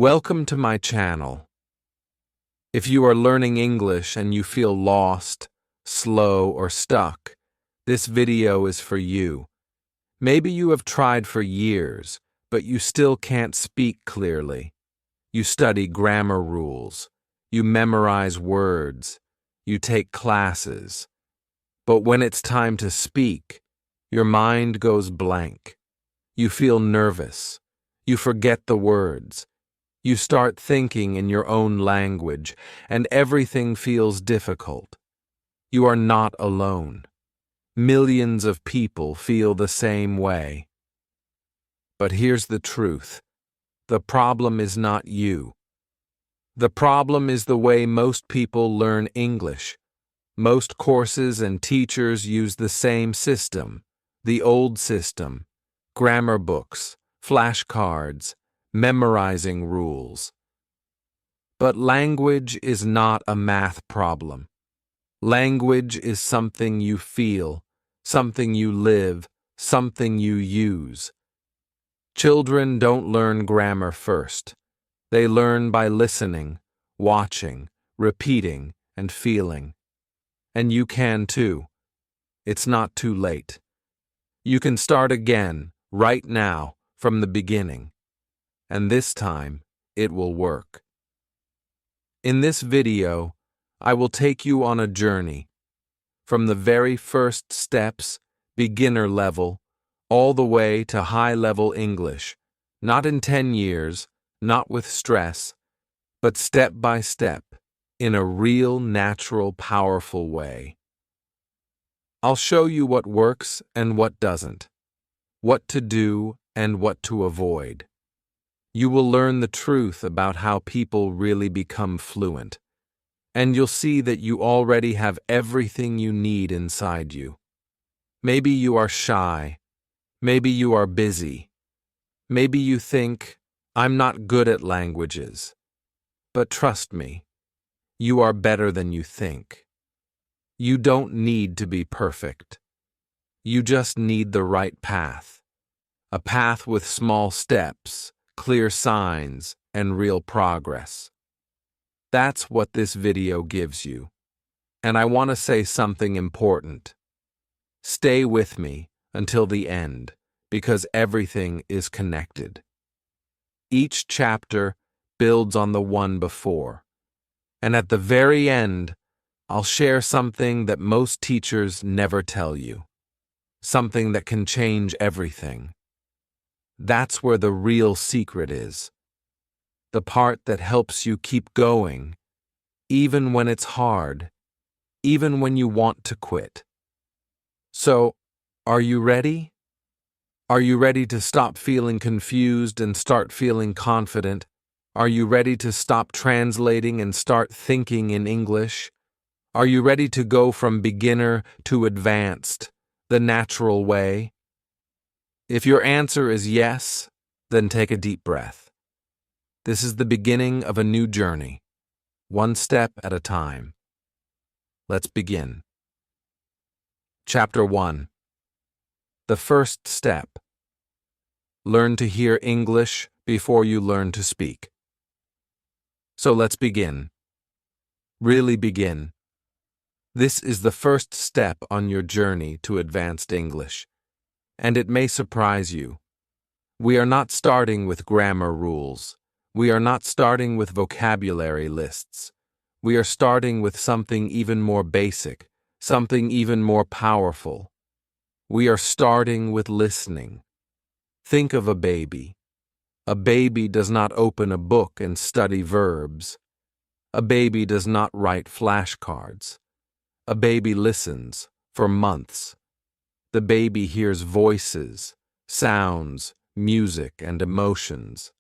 Welcome to my channel. If you are learning English and you feel lost, slow, or stuck, this video is for you. Maybe you have tried for years, but you still can't speak clearly. You study grammar rules. You memorize words. You take classes. But when it's time to speak, your mind goes blank. You feel nervous. You forget the words. You start thinking in your own language, and everything feels difficult. You are not alone. Millions of people feel the same way. But here's the truth. The problem is not you. The problem is the way most people learn English. Most courses and teachers use the same system, the old system, grammar books, flashcards, memorizing rules. But language is not a math problem. Language is something you feel, something you live, something you use. Children don't learn grammar first. They learn by listening, watching, repeating, and feeling. And you can too. It's not too late. You can start again, right now, from the beginning. And this time, it will work. In this video, I will take you on a journey, from the very first steps, beginner level, all the way to high-level English, not in 10 years, not with stress, but step by step, in a real, natural, powerful way. I'll show you what works and what doesn't, what to do and what to avoid. You will learn the truth about how people really become fluent, and you'll see that you already have everything you need inside you. Maybe you are shy. Maybe you are busy. Maybe you think, I'm not good at languages. But trust me, you are better than you think. You don't need to be perfect. You just need the right path. A path with small steps, clear signs, and real progress. That's what this video gives you. And I want to say something important. Stay with me until the end, because everything is connected. Each chapter builds on the one before. And at the very end, I'll share something that most teachers never tell you. Something that can change everything. That's where the real secret is. The part that helps you keep going, even when it's hard, even when you want to quit. So, are you ready? Are you ready to stop feeling confused and start feeling confident? Are you ready to stop translating and start thinking in English? Are you ready to go from beginner to advanced, the natural way? If your answer is yes, then take a deep breath. This is the beginning of a new journey, one step at a time. Let's begin. Chapter 1. The first step. Learn to hear English before you learn to speak. So let's begin. Really begin. This is the first step on your journey to advanced English. And it may surprise you. We are not starting with grammar rules. We are not starting with vocabulary lists. We are starting with something even more basic, something even more powerful. We are starting with listening. Think of a baby. A baby does not open a book and study verbs. A baby does not write flashcards. A baby listens for months. The baby hears voices, sounds, music, and emotions.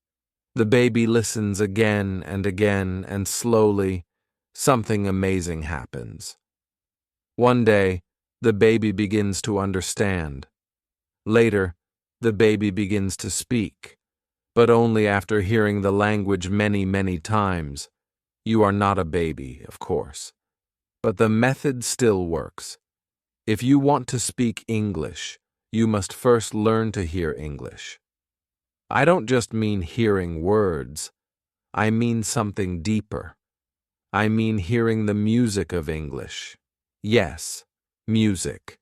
The baby listens again and again, and slowly, something amazing happens. One day, the baby begins to understand. Later, the baby begins to speak, but only after hearing the language many, many times. You are not a baby, of course, but the method still works. If you want to speak English, you must first learn to hear English. I don't just mean hearing words. I mean something deeper. I mean hearing the music of English. Yes, music.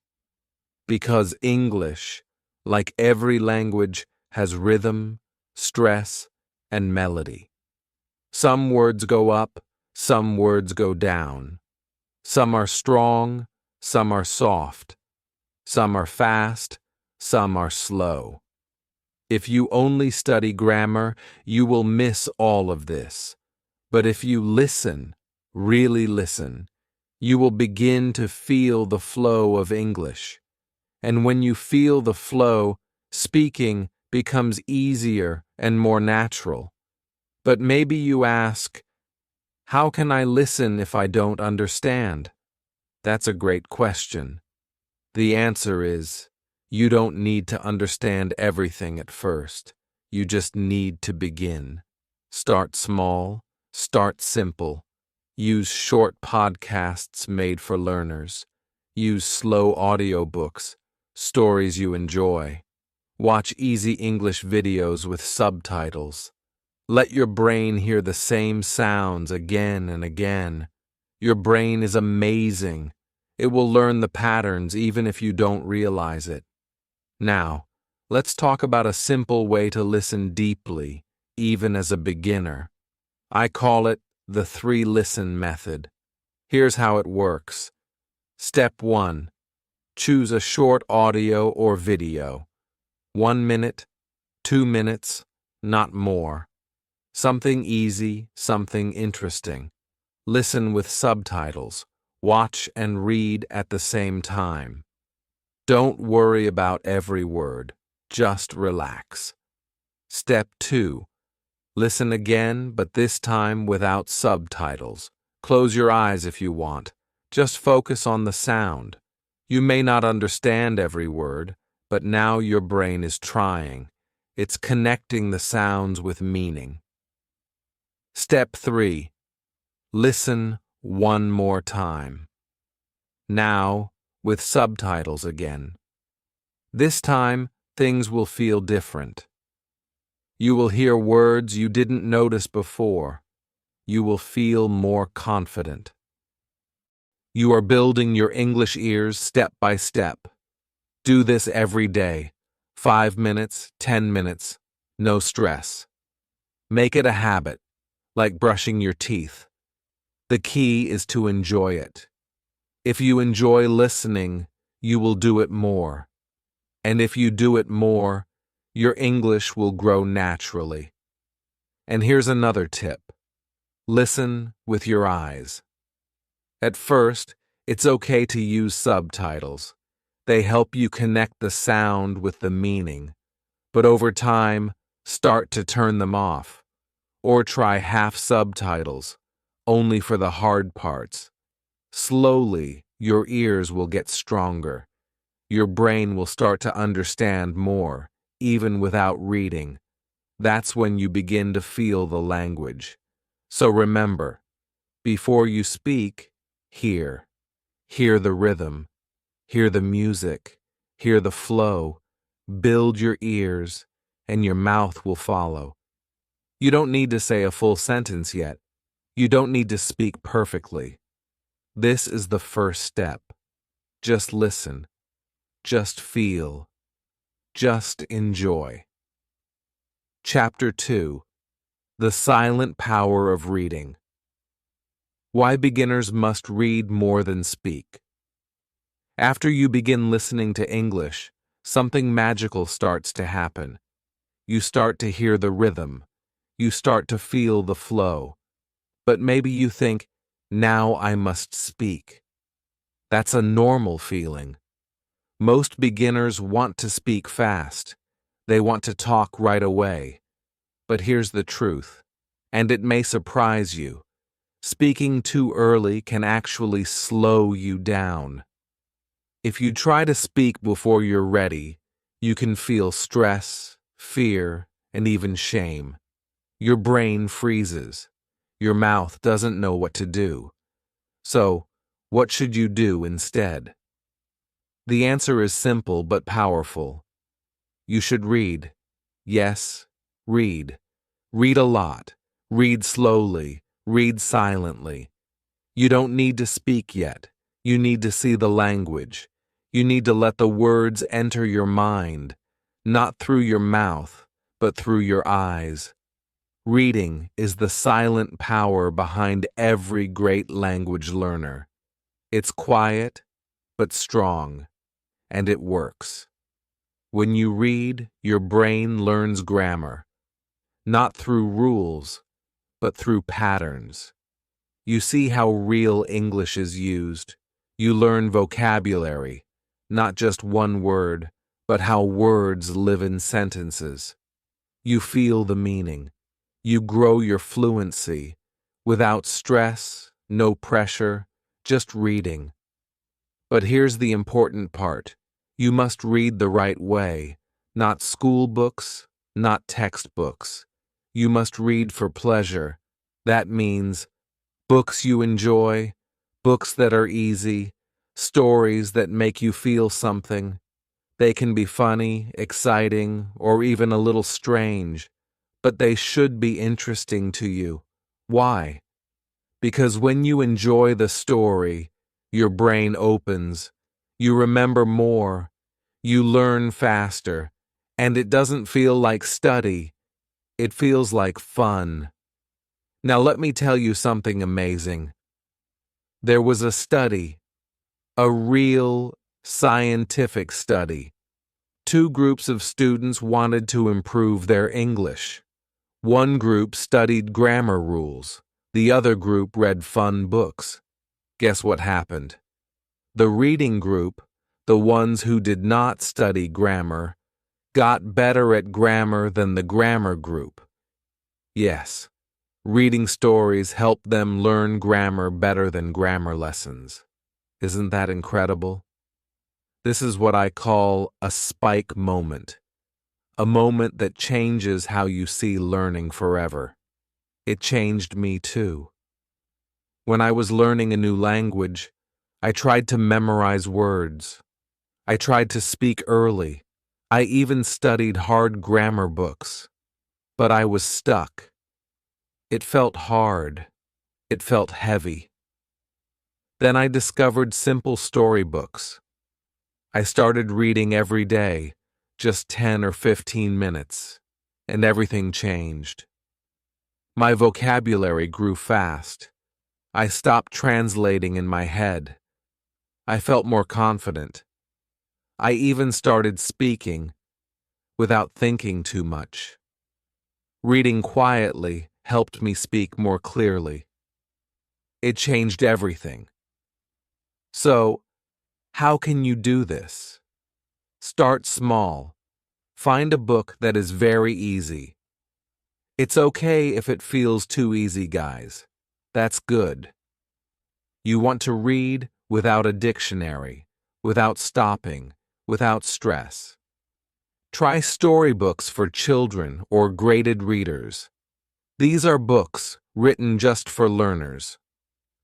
Because English, like every language, has rhythm, stress, and melody. Some words go up, some words go down. Some are strong, some are soft. Some are fast, some are slow. If you only study grammar, you will miss all of this. But if you listen, really listen, you will begin to feel the flow of English. And when you feel the flow, speaking becomes easier and more natural. But maybe you ask, how can I listen if I don't understand? That's a great question. The answer is, you don't need to understand everything at first. You just need to begin. Start small, start simple. Use short podcasts made for learners. Use slow audiobooks, stories you enjoy. Watch easy English videos with subtitles. Let your brain hear the same sounds again and again. Your brain is amazing. It will learn the patterns even if you don't realize it. Now, let's talk about a simple way to listen deeply, even as a beginner. I call it the 3-listen method. Here's how it works. Step 1. Choose a short audio or video. 1 minute, 2 minutes, not more. Something easy, something interesting. Listen with subtitles. Watch and read at the same time. Don't worry about every word. Just relax. Step 2. Listen again, but this time without subtitles. Close your eyes if you want. Just focus on the sound. You may not understand every word, but now your brain is trying. It's connecting the sounds with meaning. Step 3. Listen one more time. Now, with subtitles again. This time, things will feel different. You will hear words you didn't notice before. You will feel more confident. You are building your English ears step by step. Do this every day. 5 minutes, 10 minutes, no stress. Make it a habit, like brushing your teeth. The key is to enjoy it. If you enjoy listening, you will do it more. And if you do it more, your English will grow naturally. And here's another tip. Listen with your eyes. At first, it's okay to use subtitles. They help you connect the sound with the meaning. But over time, start to turn them off. Or try half subtitles, only for the hard parts. Slowly, your ears will get stronger. Your brain will start to understand more, even without reading. That's when you begin to feel the language. So remember, before you speak, hear. Hear the rhythm. Hear the music. Hear the flow. Build your ears, and your mouth will follow. You don't need to say a full sentence yet. You don't need to speak perfectly. This is the first step. Just listen. Just feel. Just enjoy. Chapter 2. The Silent Power of Reading. Why beginners must read more than speak. After you begin listening to English, something magical starts to happen. You start to hear the rhythm. You start to feel the flow. But maybe you think, now I must speak. That's a normal feeling. Most beginners want to speak fast. They want to talk right away. But here's the truth, and it may surprise you. Speaking too early can actually slow you down. If you try to speak before you're ready, you can feel stress, fear, and even shame. Your brain freezes. Your mouth doesn't know what to do. So, what should you do instead? The answer is simple but powerful. You should read. Yes, read. Read a lot. Read slowly, read silently. You don't need to speak yet. You need to see the language. You need to let the words enter your mind, not through your mouth, but through your eyes. Reading is the silent power behind every great language learner. It's quiet, but strong, and it works. When you read, your brain learns grammar, not through rules, but through patterns. You see how real English is used. You learn vocabulary, not just one word, but how words live in sentences. You feel the meaning. You grow your fluency without stress, no pressure, just reading. But here's the important part. You must read the right way, not school books, not textbooks. You must read for pleasure. That means books you enjoy, books that are easy, stories that make you feel something. They can be funny, exciting, or even a little strange, but they should be interesting to you. Why? Because when you enjoy the story, your brain opens, you remember more, you learn faster, and it doesn't feel like study, it feels like fun. Now let me tell you something amazing. There was a study, a real scientific study. Two groups of students wanted to improve their English. One group studied grammar rules. The other group read fun books. Guess what happened? The reading group, the ones who did not study grammar, got better at grammar than the grammar group. Yes, reading stories helped them learn grammar better than grammar lessons. Isn't that incredible? This is what I call a spike moment, a moment that changes how you see learning forever. It changed me too. When I was learning a new language, I tried to memorize words. I tried to speak early. I even studied hard grammar books. But I was stuck. It felt hard. It felt heavy. Then I discovered simple storybooks. I started reading every day, just 10 or 15 minutes, and everything changed. My vocabulary grew fast. I stopped translating in my head. I felt more confident. I even started speaking without thinking too much. Reading quietly helped me speak more clearly. It changed everything. So, how can you do this? Start small. Find a book that is very easy. It's okay if it feels too easy, guys. That's good. You want to read without a dictionary, without stopping, without stress. Try storybooks for children or graded readers. These are books written just for learners.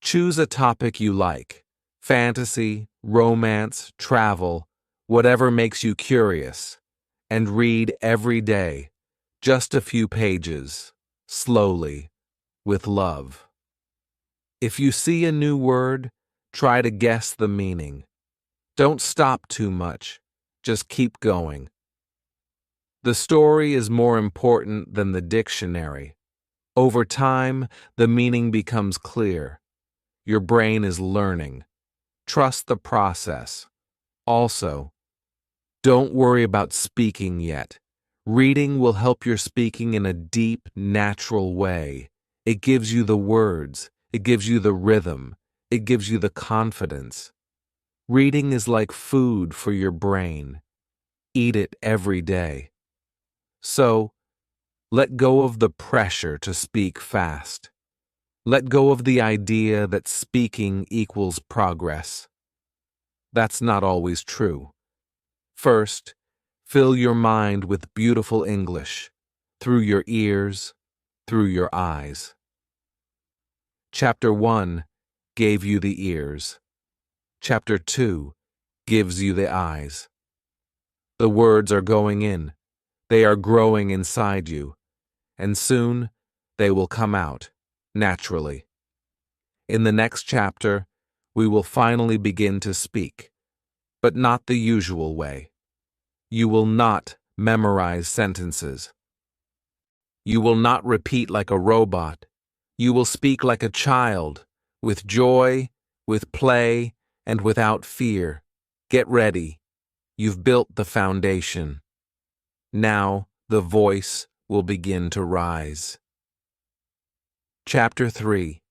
Choose a topic you like: fantasy, romance, travel, whatever makes you curious, and read every day, just a few pages, slowly, with love. If you see a new word, try to guess the meaning. Don't stop too much, just keep going. The story is more important than the dictionary. Over time, the meaning becomes clear. Your brain is learning. Trust the process. Also, don't worry about speaking yet. Reading will help your speaking in a deep, natural way. It gives you the words. It gives you the rhythm. It gives you the confidence. Reading is like food for your brain. Eat it every day. So, let go of the pressure to speak fast. Let go of the idea that speaking equals progress. That's not always true. First, fill your mind with beautiful English, through your ears, through your eyes. Chapter 1 gave you the ears. Chapter 2 gives you the eyes. The words are going in. They are growing inside you. And soon, They will come out, naturally. In the next chapter, we will finally begin to speak, but not the usual way. You will not memorize sentences. You will not repeat like a robot. You will speak like a child, with joy, with play, and without fear. Get ready. You've built the foundation. Now the voice will begin to rise. Chapter 3.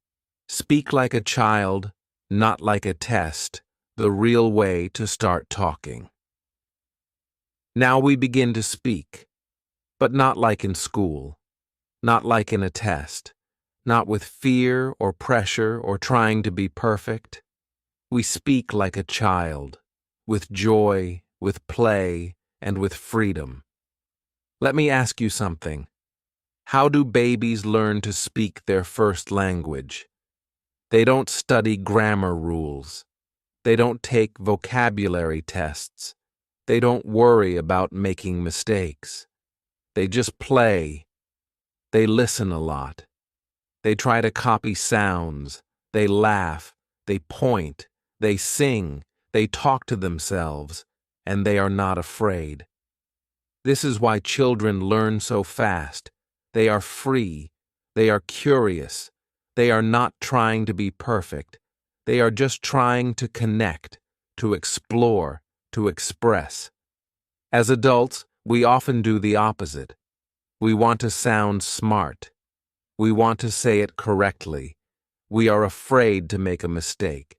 Speak like a child, not like a test, the real way to start talking. Now we begin to speak, but not like in school, not like in a test, not with fear or pressure or trying to be perfect. We speak like a child, with joy, with play, and with freedom. Let me ask you something. How do babies learn to speak their first language? They don't study grammar rules. They don't take vocabulary tests. They don't worry about making mistakes. They just play. They listen a lot. They try to copy sounds. They laugh. They point. They sing. They talk to themselves. And they are not afraid. This is why children learn so fast. They are free. They are curious. They are not trying to be perfect. They are just trying to connect, to explore, to express. As adults, we often do the opposite. We want to sound smart. We want to say it correctly. We are afraid to make a mistake.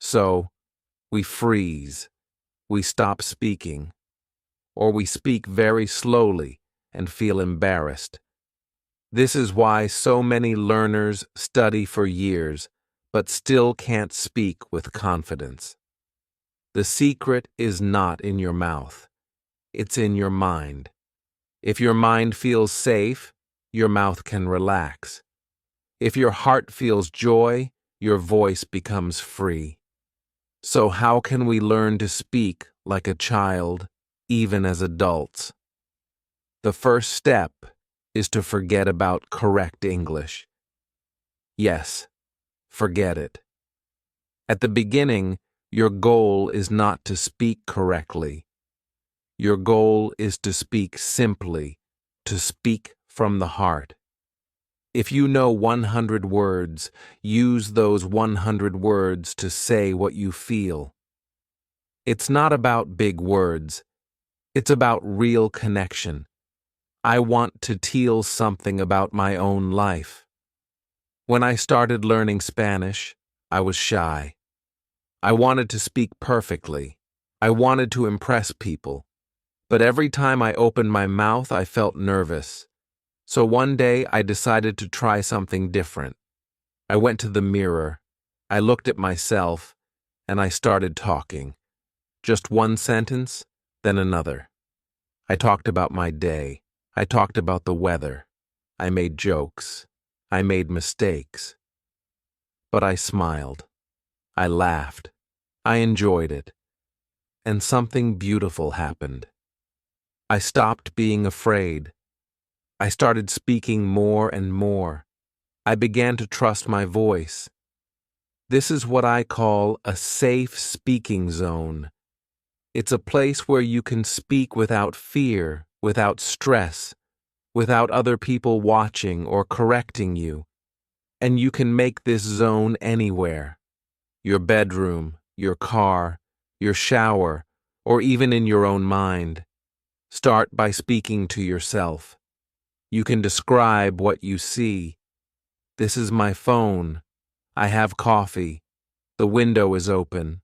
So, we freeze. We stop speaking. Or we speak very slowly and feel embarrassed. This is why so many learners study for years, but still can't speak with confidence. The secret is not in your mouth. It's in your mind. If your mind feels safe, your mouth can relax. If your heart feels joy, your voice becomes free. So how can we learn to speak like a child, even as adults? The first step is to forget about correct English. Yes, forget it. At the beginning, your goal is not to speak correctly. Your goal is to speak simply, to speak from the heart. If you know 100 words, use those 100 words to say what you feel. It's not about big words. It's about real connection. I want to tell something about my own life. When I started learning Spanish, I was shy. I wanted to speak perfectly. I wanted to impress people. But every time I opened my mouth, I felt nervous. So one day I decided to try something different. I went to the mirror. I looked at myself, and I started talking. Just one sentence, then another. I talked about my day. I talked about the weather. I made jokes. I made mistakes. But I smiled. I laughed. I enjoyed it. And something beautiful happened. I stopped being afraid. I started speaking more and more. I began to trust my voice. This is what I call a safe speaking zone. It's a place where you can speak without fear, without stress, without other people watching or correcting you. And you can make this zone anywhere. Your bedroom, your car, your shower, or even in your own mind. Start by speaking to yourself. You can describe what you see. This is my phone. I have coffee. The window is open.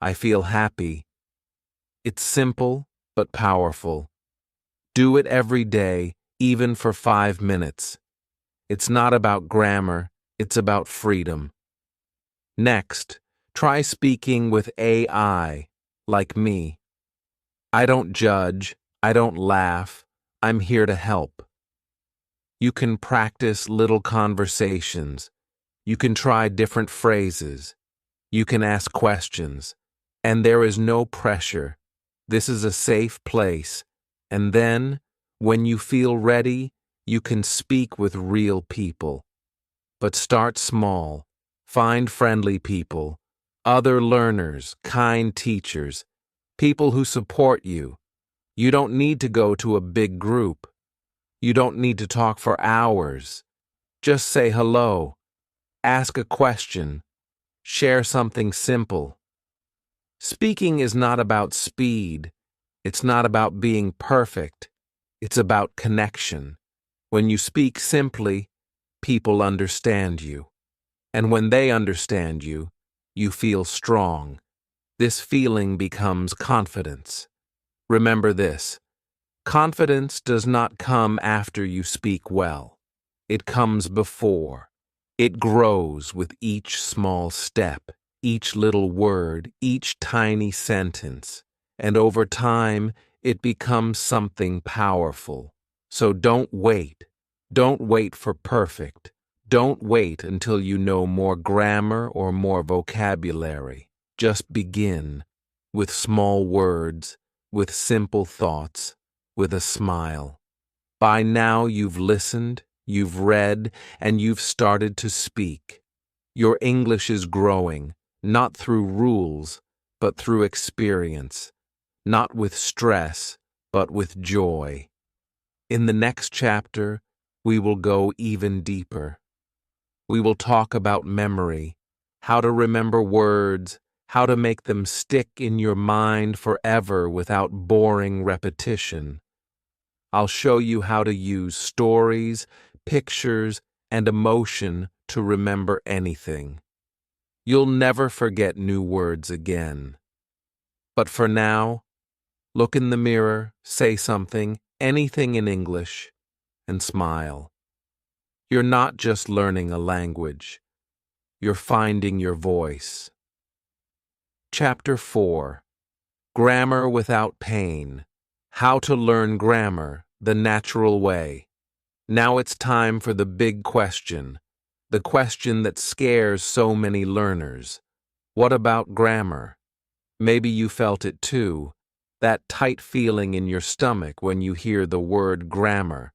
I feel happy. It's simple, but powerful. Do it every day, even for 5 minutes. It's not about grammar, it's about freedom. Next, try speaking with AI, like me. I don't judge, I don't laugh, I'm here to help. You can practice little conversations. You can try different phrases. You can ask questions. And there is no pressure. This is a safe place. And then, when you feel ready, You can speak with real people. But start small. Find friendly people, other learners, kind teachers, people who support you. You don't need to go to a big group. You don't need to talk for hours. Just say hello, ask a question, share something simple. Speaking is not about speed. It's not about being perfect. It's about connection. When you speak simply, people understand you. And when they understand you, you feel strong. This feeling becomes confidence. Remember this: confidence does not come after you speak well. It comes before. It grows with each small step, each little word, each tiny sentence. And over time, it becomes something powerful. So don't wait. Don't wait for perfect. Don't wait until you know more grammar or more vocabulary. Just begin with small words, with simple thoughts, with a smile. By now you've listened, you've read, and you've started to speak. Your English is growing, not through rules, but through experience, not with stress, but with joy. In the next chapter, we will go even deeper. We will talk about memory, how to remember words, how to make them stick in your mind forever without boring repetition. I'll show you how to use stories, pictures, and emotion to remember anything. You'll never forget new words again. But for now, look in the mirror, say something, anything in English, and smile. You're not just learning a language. You're finding your voice. Chapter 4: Grammar Without Pain. How to Learn Grammar the Natural Way. Now it's time for the big question, the question that scares so many learners. What about grammar? Maybe you felt it too, that tight feeling in your stomach when you hear the word grammar.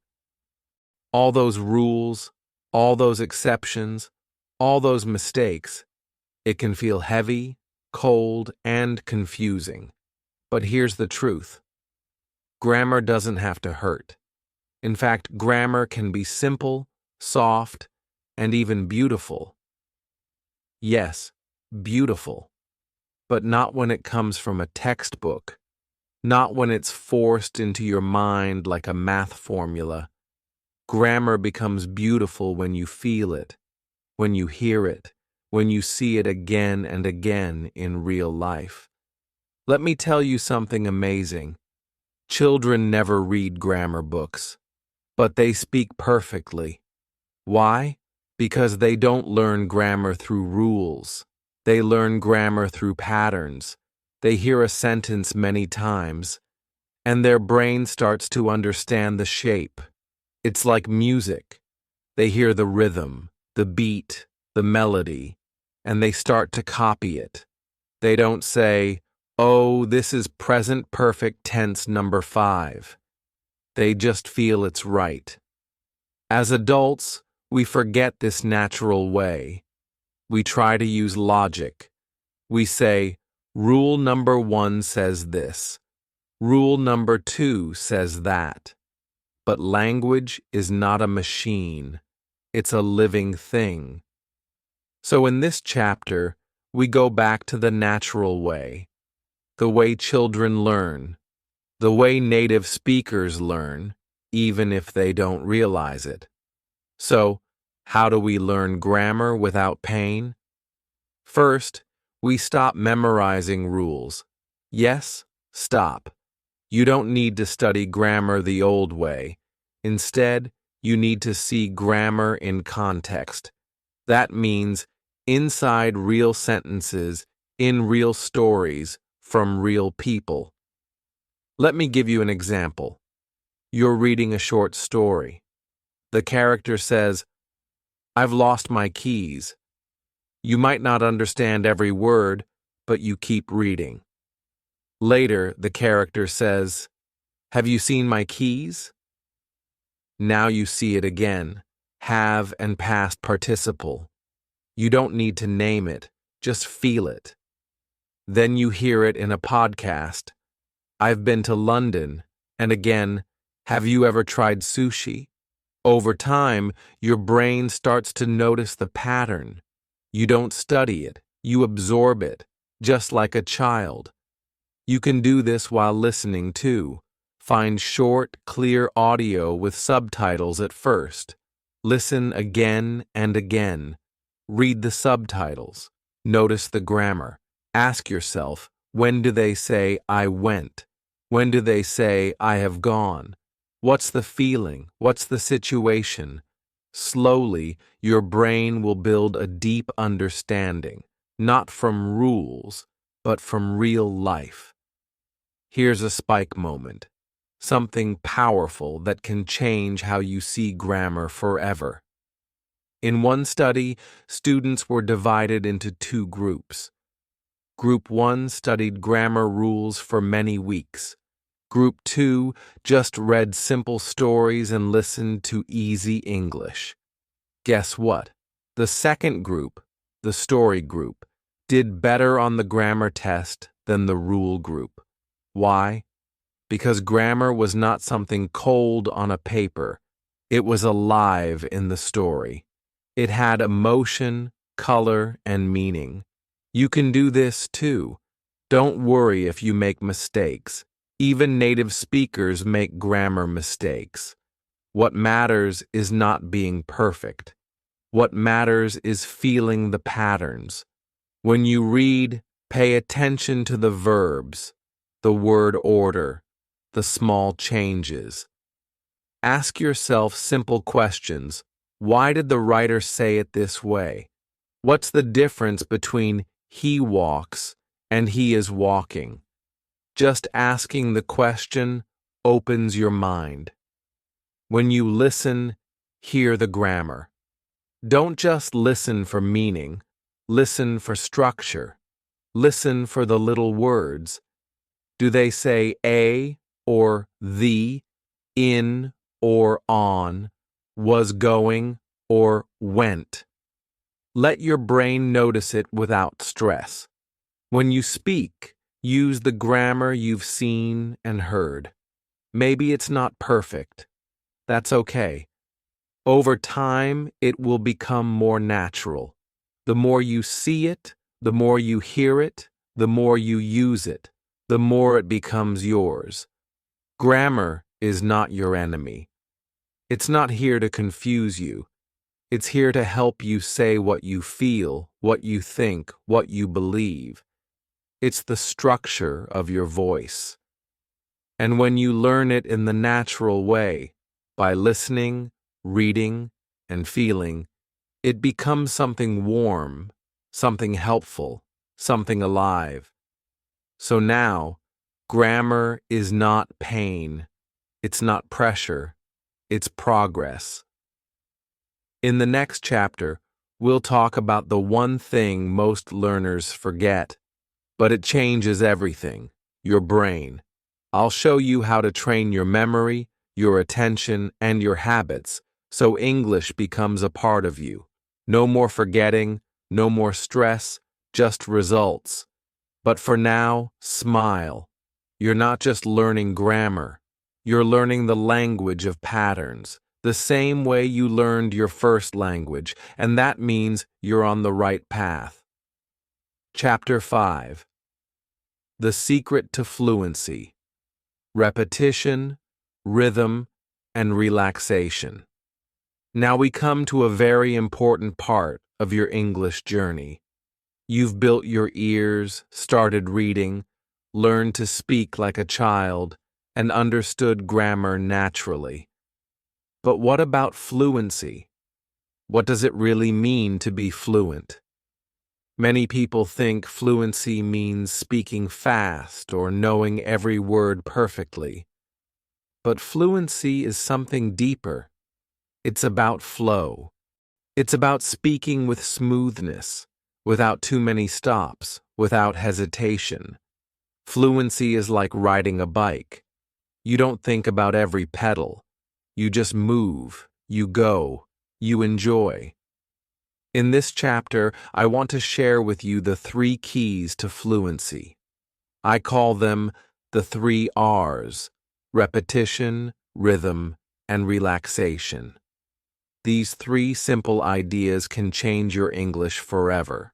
All those rules, all those exceptions, all those mistakes. It can feel heavy, cold, and confusing. But here's the truth. Grammar doesn't have to hurt. In fact, grammar can be simple, soft, and even beautiful. Yes, beautiful. But not when it comes from a textbook. Not when it's forced into your mind like a math formula. Grammar becomes beautiful when you feel it, when you hear it, when you see it again and again in real life. Let me tell you something amazing. Children never read grammar books, but they speak perfectly. Why? Because they don't learn grammar through rules. They learn grammar through patterns. They hear a sentence many times, and their brain starts to understand the shape. It's like music. They hear the rhythm, the beat, the melody, and they start to copy it. They don't say, "Oh, this is present perfect tense number 5. They just feel it's right. As adults, we forget this natural way. We try to use logic. We say, rule number 1 says this. Rule number 2 says that. But language is not a machine. It's a living thing. So in this chapter, we go back to the natural way, the way children learn, the way native speakers learn, even if they don't realize it. So, how do we learn grammar without pain? First, we stop memorizing rules. Yes, stop. You don't need to study grammar the old way. Instead, you need to see grammar in context. That means inside real sentences, in real stories, from real people. Let me give you an example. You're reading a short story. The character says, "I've lost my keys." You might not understand every word, but you keep reading. Later, the character says, "Have you seen my keys?" Now you see it again. Have and past participle. You don't need to name it, just feel it. Then you hear it in a podcast. I've been to London. And again, have you ever tried sushi? Over time, your brain starts to notice the pattern. You don't study it, you absorb it, just like a child. You can do this while listening too. Find short, clear audio with subtitles at first. Listen again and again. Read the subtitles. Notice the grammar. Ask yourself, when do they say I went? When do they say I have gone? What's the feeling? What's the situation? Slowly, your brain will build a deep understanding, not from rules, but from real life. Here's a spike moment, something powerful that can change how you see grammar forever. In one study, students were divided into two groups. Group 1 studied grammar rules for many weeks. Group 2 just read simple stories and listened to easy English. Guess what? The second group, the story group, did better on the grammar test than the rule group. Why? Because grammar was not something cold on a paper. It was alive in the story. It had emotion, color, and meaning. You can do this too. Don't worry if you make mistakes. Even native speakers make grammar mistakes. What matters is not being perfect. What matters is feeling the patterns. When you read, pay attention to the verbs, the word order, the small changes. Ask yourself simple questions. Why did the writer say it this way? What's the difference between he walks and he is walking? Just asking the question opens your mind. When you listen, hear the grammar. Don't just listen for meaning, listen for structure. Listen for the little words. Do they say a or the, in or on, was going or went? Let your brain notice it without stress. When you speak, use the grammar you've seen and heard. Maybe it's not perfect. That's okay. Over time, it will become more natural. The more you see it, the more you hear it, the more you use it, the more it becomes yours. Grammar is not your enemy. It's not here to confuse you. It's here to help you say what you feel, what you think, what you believe. It's the structure of your voice. And when you learn it in the natural way, by listening, reading, and feeling, it becomes something warm, something helpful, something alive. So now, grammar is not pain, it's not pressure, it's progress. In the next chapter, we'll talk about the one thing most learners forget, but it changes everything, your brain. I'll show you how to train your memory, your attention, and your habits so English becomes a part of you. No more forgetting, no more stress, just results. But for now, smile. You're not just learning grammar. You're learning the language of patterns, the same way you learned your first language, and that means you're on the right path. Chapter 5. The Secret to Fluency. Repetition, rhythm, and relaxation. Now we come to a very important part of your English journey. You've built your ears, started reading, learned to speak like a child, and understood grammar naturally. But what about fluency? What does it really mean to be fluent? Many people think fluency means speaking fast or knowing every word perfectly. But fluency is something deeper. It's about flow. It's about speaking with smoothness, without too many stops, without hesitation. Fluency is like riding a bike. You don't think about every pedal. You just move, you go, you enjoy. In this chapter, I want to share with you the 3 keys to fluency. I call them the 3 R's: repetition, rhythm, and relaxation. These 3 simple ideas can change your English forever.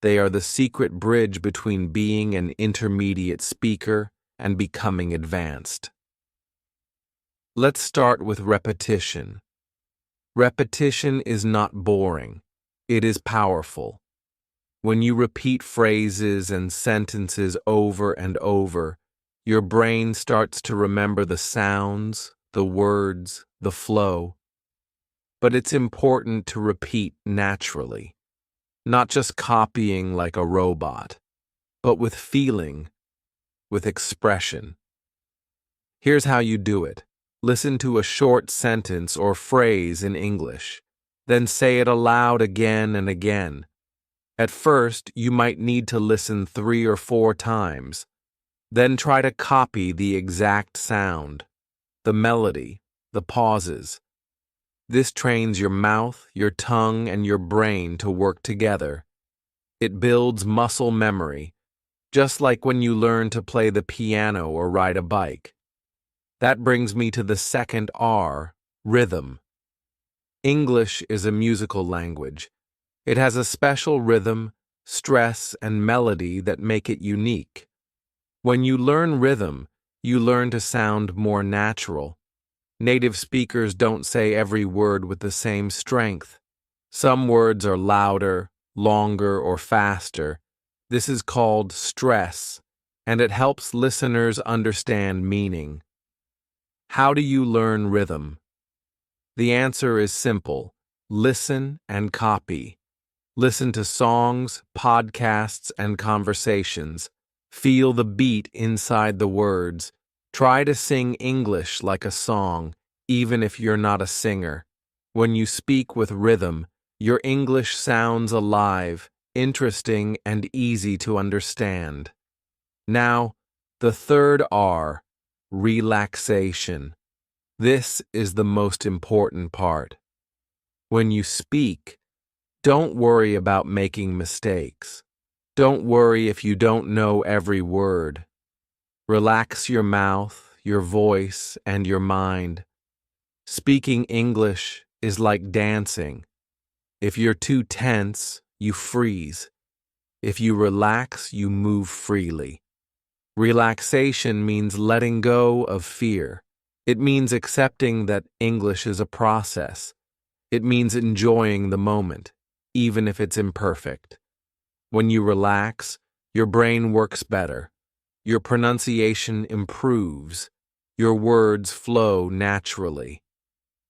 They are the secret bridge between being an intermediate speaker and becoming advanced. Let's start with repetition. Repetition is not boring. It is powerful. When you repeat phrases and sentences over and over, your brain starts to remember the sounds, the words, the flow. But it's important to repeat naturally, not just copying like a robot, but with feeling, with expression. Here's how you do it. Listen to a short sentence or phrase in English, then say it aloud again and again. At first, you might need to listen 3 or 4 times. Then try to copy the exact sound, the melody, the pauses. This trains your mouth, your tongue, and your brain to work together. It builds muscle memory, just like when you learn to play the piano or ride a bike. That brings me to the second R, rhythm. English is a musical language. It has a special rhythm, stress, and melody that make it unique. When you learn rhythm, you learn to sound more natural. Native speakers don't say every word with the same strength. Some words are louder, longer, or faster. This is called stress, and it helps listeners understand meaning. How do you learn rhythm? The answer is simple: listen and copy. Listen to songs, podcasts, and conversations. Feel the beat inside the words. Try to sing English like a song, even if you're not a singer. When you speak with rhythm, your English sounds alive, interesting, and easy to understand. Now, the third R, relaxation. This is the most important part. When you speak, don't worry about making mistakes. Don't worry if you don't know every word. Relax your mouth, your voice, and your mind. Speaking English is like dancing. If you're too tense, you freeze. If you relax, you move freely. Relaxation means letting go of fear. It means accepting that English is a process. It means enjoying the moment, even if it's imperfect. When you relax, your brain works better. Your pronunciation improves. Your words flow naturally.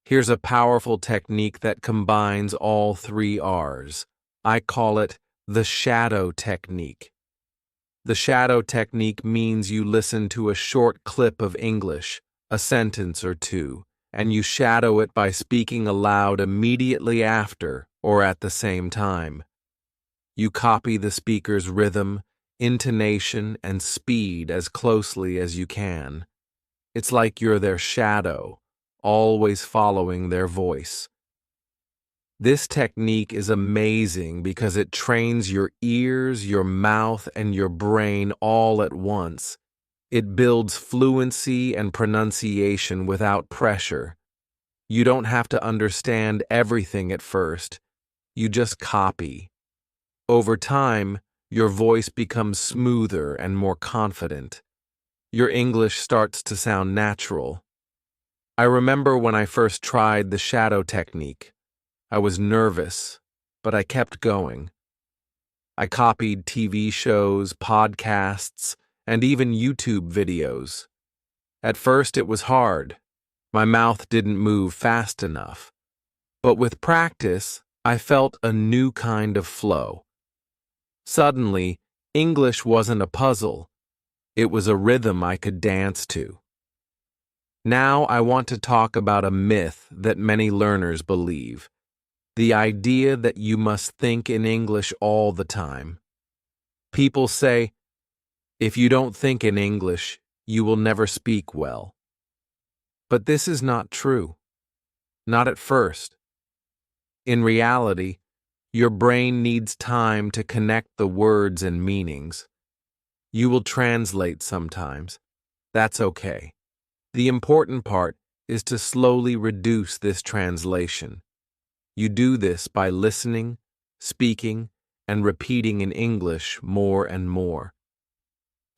Here's a powerful technique that combines all 3 R's. I call it the shadow technique. The shadow technique means you listen to a short clip of English, a sentence or 2, and you shadow it by speaking aloud immediately after or at the same time. You copy the speaker's rhythm, intonation, and speed as closely as you can. It's like you're their shadow, always following their voice. This technique is amazing because it trains your ears, your mouth, and your brain all at once. It builds fluency and pronunciation without pressure. You don't have to understand everything at first. You just copy. Over time, your voice becomes smoother and more confident. Your English starts to sound natural. I remember when I first tried the shadow technique. I was nervous, but I kept going. I copied TV shows, podcasts, and even YouTube videos. At first it was hard. My mouth didn't move fast enough. But with practice, I felt a new kind of flow. Suddenly, English wasn't a puzzle. It was a rhythm I could dance to. Now I want to talk about a myth that many learners believe. The idea that you must think in English all the time. People say, if you don't think in English, you will never speak well. But this is not true. Not at first. In reality, your brain needs time to connect the words and meanings. You will translate sometimes. That's okay. The important part is to slowly reduce this translation. You do this by listening, speaking, and repeating in English more and more.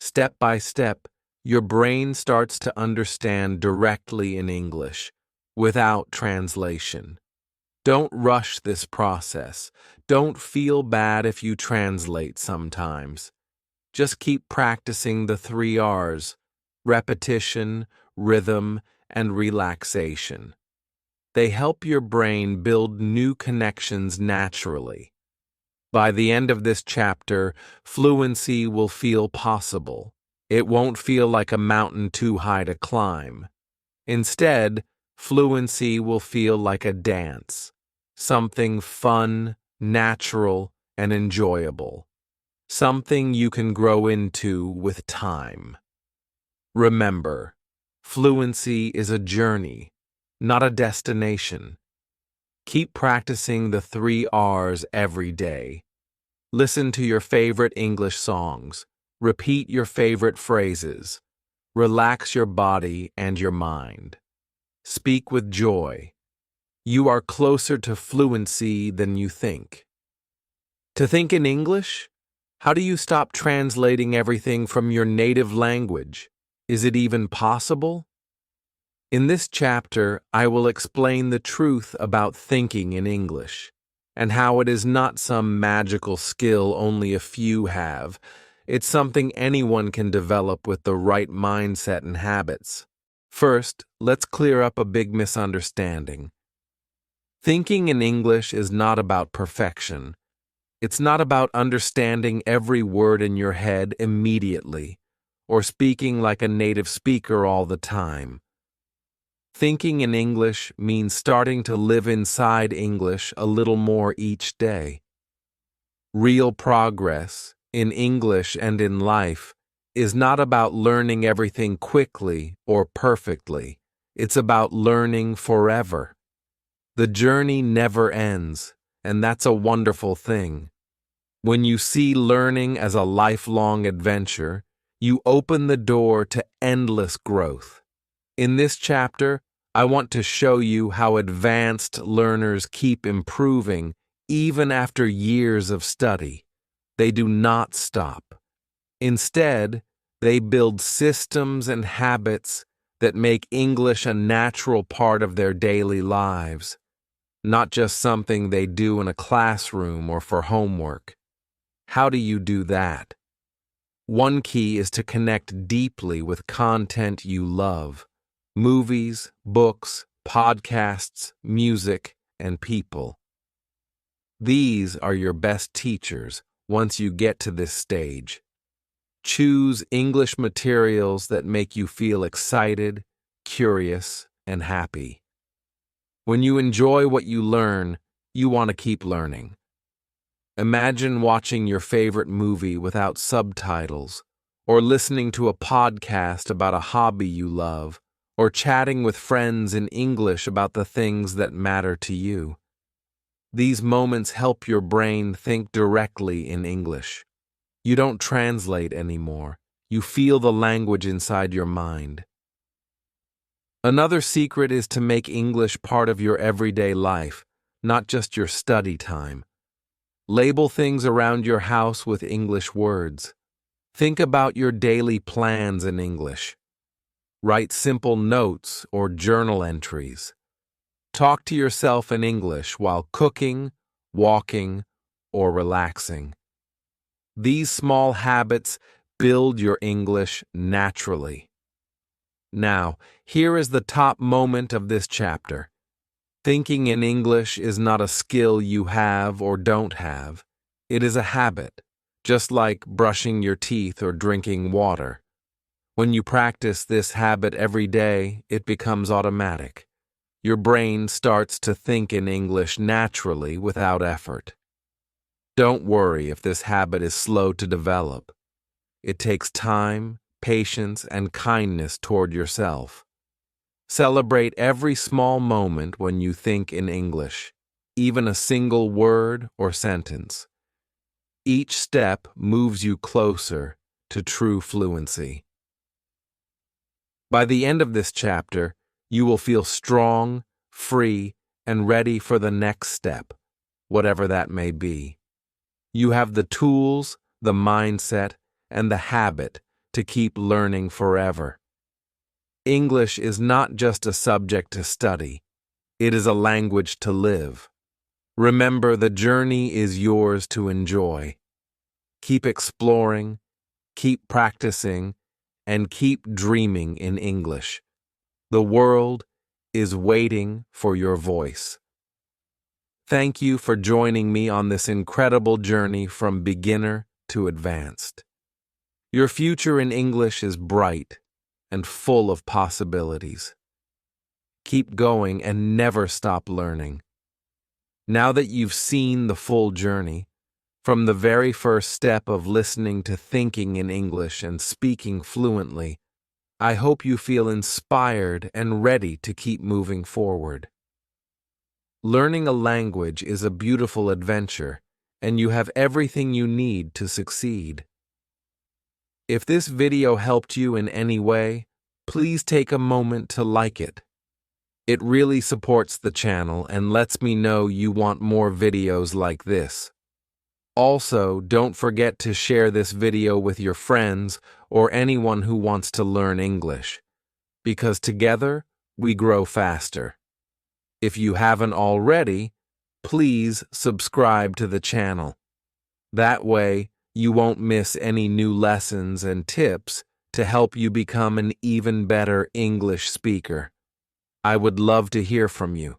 Step by step, your brain starts to understand directly in English, without translation. Don't rush this process. Don't feel bad if you translate sometimes. Just keep practicing the 3 R's: repetition, rhythm, and relaxation. They help your brain build new connections naturally. By the end of this chapter, fluency will feel possible. It won't feel like a mountain too high to climb. Instead, fluency will feel like a dance, something fun, natural, and enjoyable, something you can grow into with time. Remember, fluency is a journey, not a destination. Keep practicing the 3 R's every day. Listen to your favorite English songs. Repeat your favorite phrases. Relax your body and your mind. Speak with joy. You are closer to fluency than you think. To think in English? How do you stop translating everything from your native language? Is it even possible? In this chapter, I will explain the truth about thinking in English, and how it is not some magical skill only a few have. It's something anyone can develop with the right mindset and habits. First, let's clear up a big misunderstanding. Thinking in English is not about perfection. It's not about understanding every word in your head immediately, or speaking like a native speaker all the time. Thinking in English means starting to live inside English a little more each day. Real progress, in English and in life, is not about learning everything quickly or perfectly. It's about learning forever. The journey never ends, and that's a wonderful thing. When you see learning as a lifelong adventure, you open the door to endless growth. In this chapter, I want to show you how advanced learners keep improving even after years of study. They do not stop. Instead, they build systems and habits that make English a natural part of their daily lives, not just something they do in a classroom or for homework. How do you do that? One key is to connect deeply with content you love: movies, books, podcasts, music, and people. These are your best teachers once you get to this stage. Choose English materials that make you feel excited, curious, and happy. When you enjoy what you learn, you want to keep learning. Imagine watching your favorite movie without subtitles, or listening to a podcast about a hobby you love, or chatting with friends in English about the things that matter to you. These moments help your brain think directly in English. You don't translate anymore. You feel the language inside your mind. Another secret is to make English part of your everyday life, not just your study time. Label things around your house with English words. Think about your daily plans in English. Write simple notes or journal entries. Talk to yourself in English while cooking, walking, or relaxing. These small habits build your English naturally. Now, here is the top moment of this chapter. Thinking in English is not a skill you have or don't have. It is a habit, just like brushing your teeth or drinking water. When you practice this habit every day, it becomes automatic. Your brain starts to think in English naturally without effort. Don't worry if this habit is slow to develop. It takes time, patience, and kindness toward yourself. Celebrate every small moment when you think in English, even a single word or sentence. Each step moves you closer to true fluency. By the end of this chapter, you will feel strong, free, and ready for the next step, whatever that may be. You have the tools, the mindset, and the habit to keep learning forever. English is not just a subject to study, it is a language to live. Remember, the journey is yours to enjoy. Keep exploring, keep practicing, and keep dreaming in English. The world is waiting for your voice. Thank you for joining me on this incredible journey from beginner to advanced. Your future in English is bright and full of possibilities. Keep going and never stop learning. Now that you've seen the full journey, from the very first step of listening to thinking in English and speaking fluently, I hope you feel inspired and ready to keep moving forward. Learning a language is a beautiful adventure, and you have everything you need to succeed. If this video helped you in any way, please take a moment to like it. It really supports the channel and lets me know you want more videos like this. Also, don't forget to share this video with your friends or anyone who wants to learn English, because together we grow faster. If you haven't already, please subscribe to the channel. That way, you won't miss any new lessons and tips to help you become an even better English speaker. I would love to hear from you.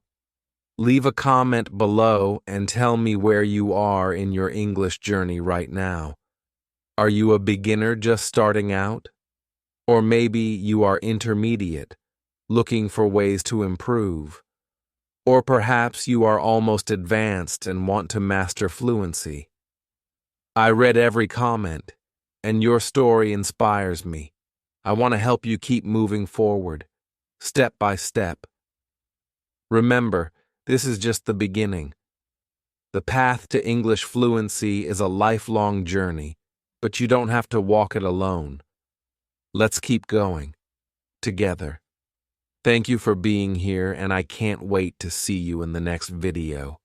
Leave a comment below and tell me where you are in your English journey right now. Are you a beginner just starting out? Or maybe you are intermediate, looking for ways to improve. Or perhaps you are almost advanced and want to master fluency. I read every comment, and your story inspires me. I want to help you keep moving forward, step by step. Remember, this is just the beginning. The path to English fluency is a lifelong journey, but you don't have to walk it alone. Let's keep going, together. Thank you for being here, and I can't wait to see you in the next video.